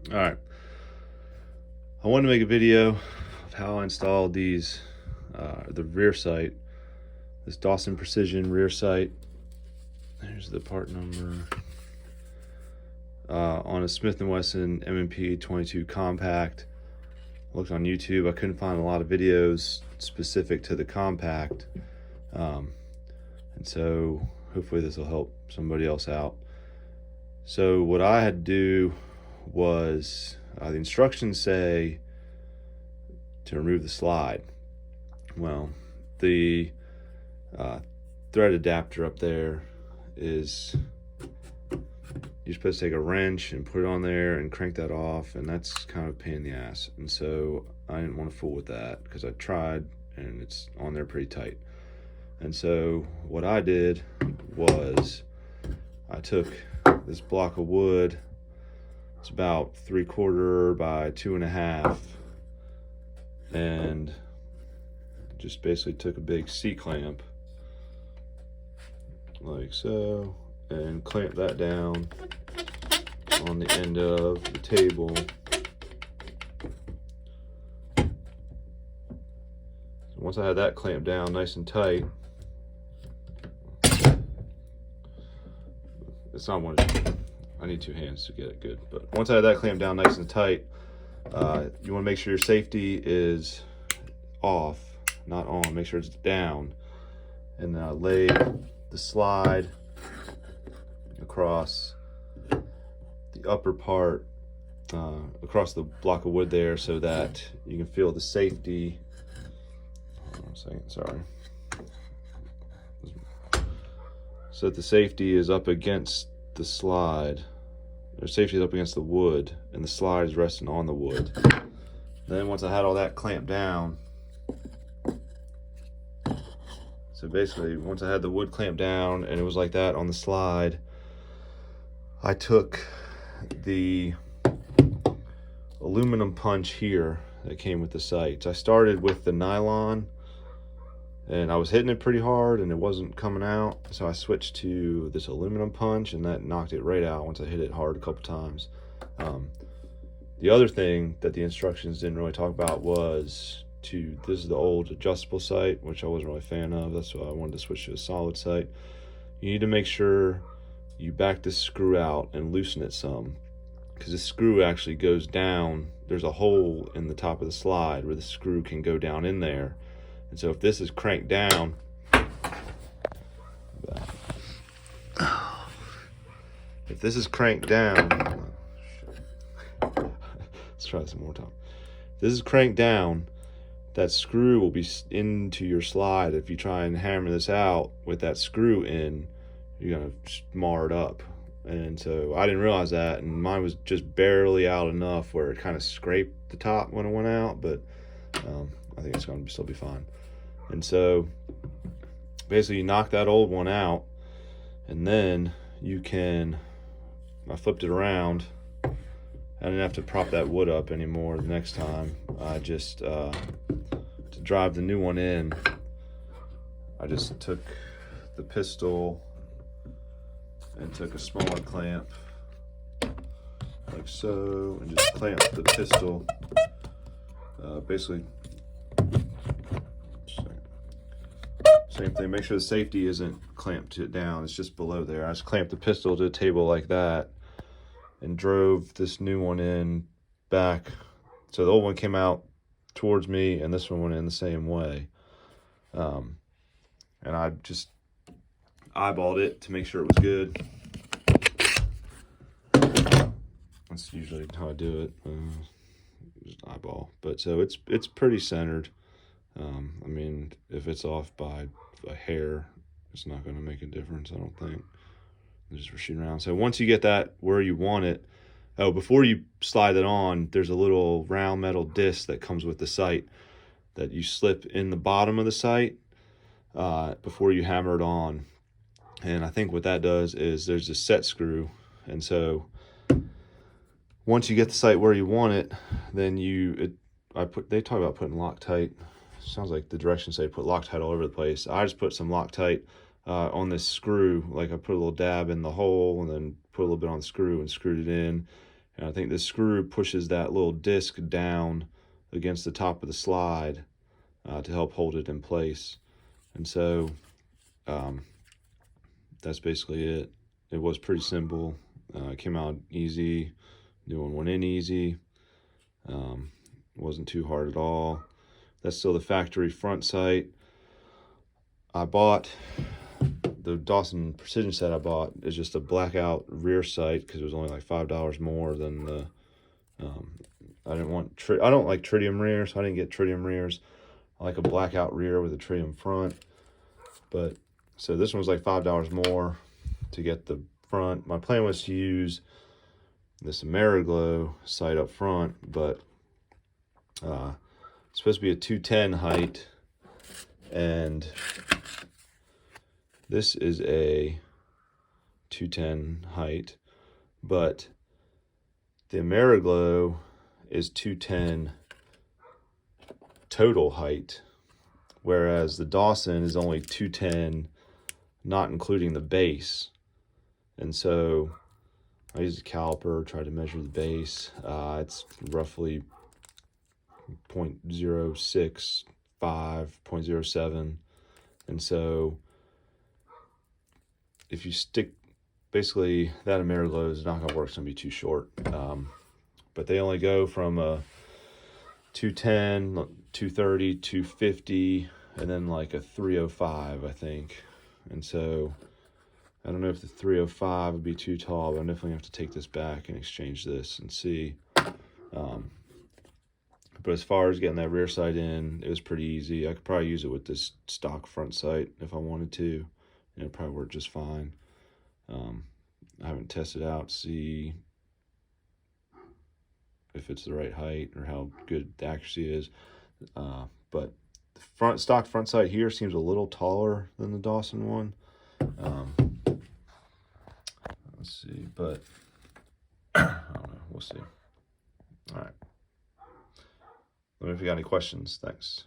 All right, I wanted to make a video of how I installed these, the rear sight, this Dawson Precision rear sight. There's the part number. On a Smith Wesson M&P 22 Compact. I looked on YouTube, I couldn't find a lot of videos specific to the Compact. And so hopefully this will help somebody else out. So what I had to do was, the instructions say to remove the slide. Well, the thread adapter up there is, you're supposed to take a wrench and put it on there and crank that off, and that's kind of a pain in the ass. And so I didn't want to fool with that because I tried and it's on there pretty tight. And so what I did was I took this block of wood, it's about 3/4 by 2.5, and just basically took a big C-clamp like so and clamped that down on the end of the table. So once I had that clamped down nice and tight, it's not one, I need two hands to get it good, but once I had that clamped down nice and tight, you want to make sure your safety is off, not on. Make sure it's down, and then I laid the slide across the upper part, across the block of wood there, so that you can feel the safety. Hold on a second, sorry. So that the safety is up against the slide, or safety is up against the wood, and the slide is resting on the wood. Then once I had all that clamped down, so basically once I had the wood clamped down and it was like that on the slide, I took the aluminum punch here that came with the sights. I started with the nylon and I was hitting it pretty hard and it wasn't coming out, so I switched to this aluminum punch and that knocked it right out once I hit it hard a couple times. The other thing that the instructions didn't really talk about was this is the old adjustable sight, which I wasn't really a fan of. That's why I wanted to switch to a solid sight. You need to make sure you back this screw out and loosen it some, because the screw actually goes down. There's a hole in the top of the slide where the screw can go down in there. And so if this is cranked down, if this is cranked down, let's try this one more time. If this is cranked down, that screw will be into your slide. If you try and hammer this out with that screw in, you're gonna mar it up. And so I didn't realize that, and mine was just barely out enough where it kind of scraped the top when it went out, but I think it's gonna still be fine. And so basically you knock that old one out, and then you can, I flipped it around. I didn't have to prop that wood up anymore the next time. I just, to drive the new one in, I just took the pistol and took a smaller clamp like so and just clamped the pistol, basically same thing. Make sure the safety isn't clamped it down, it's just below there. I just clamped the pistol to the table like that and drove this new one in back, so the old one came out towards me and this one went in the same way. And I just eyeballed it to make sure it was good. That's usually how I do it, just eyeball. But so it's pretty centered. I mean, if it's off by a hair, it's not going to make a difference, I don't think. Just for shooting around. So once you get that where you want it, before you slide it on, there's a little round metal disc that comes with the sight that you slip in the bottom of the sight before you hammer it on. And I think what that does is there's a set screw, and so once you get the sight where you want it, then they talk about putting Loctite. Sounds like the directions say put Loctite all over the place. I just put some Loctite on this screw. Like I put a little dab in the hole and then put a little bit on the screw and screwed it in, And I think this screw pushes that little disc down against the top of the slide to help hold it in place. And so that's basically it. It was pretty simple. It came out easy. New one went in easy. Wasn't too hard at all. That's still the factory front sight. I bought the Dawson Precision set I bought is just a blackout rear sight because it was only like $5 more than the. I don't like tritium rears, so I didn't get tritium rears. I like a blackout rear with a tritium front. But so this one was like $5 more to get the front. My plan was to use this AmeriGlow sight up front, but it's supposed to be a 210 height, and this is a 210 height, but the AmeriGlow is 210 total height, whereas the Dawson is only 210, not including the base. And so I used a caliper, tried to measure the base. It's roughly 0.065, 0.07. And so if you stick, basically that AmeriGlow is not going to work. It's going to be too short. But they only go from a 210, 230, 250, and then like a 305, I think. And so I don't know if the 305 would be too tall, but I'm definitely going to have to take this back and exchange this and see. But as far as getting that rear sight in, it was pretty easy. I could probably use it with this stock front sight if I wanted to. And it'll probably work just fine. I haven't tested out to see if it's the right height or how good the accuracy is. But the stock front sight here seems a little taller than the Dawson one. Let's see, but I don't know. We'll see. All right. Let me know if you got any questions. Thanks.